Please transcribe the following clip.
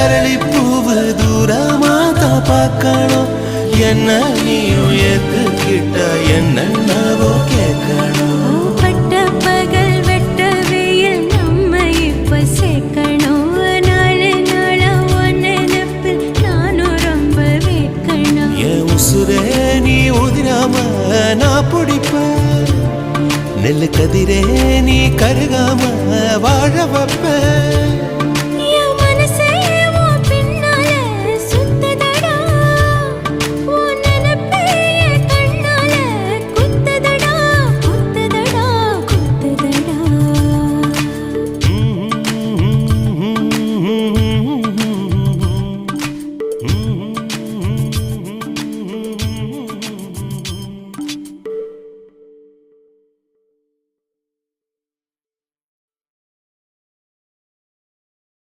அரளி பூவு தூரமாதா பார்க்கணும் என்ன நீயும் ஏத்துக்கிட்ட என்னவோ கேட்கணும் பட்ட பகல் வெட்ட வெயில் நம்ம இப்ப சேர்க்கணும் நாலு நாளா ஒன்னப்பில் நானும் ரொம்ப வேட்கணும் என் உசுரே நீ உதிராம நான் பிடிப்பேன் நெல்லு கதிரே நீ கருகாம வாழ வைப்பேன்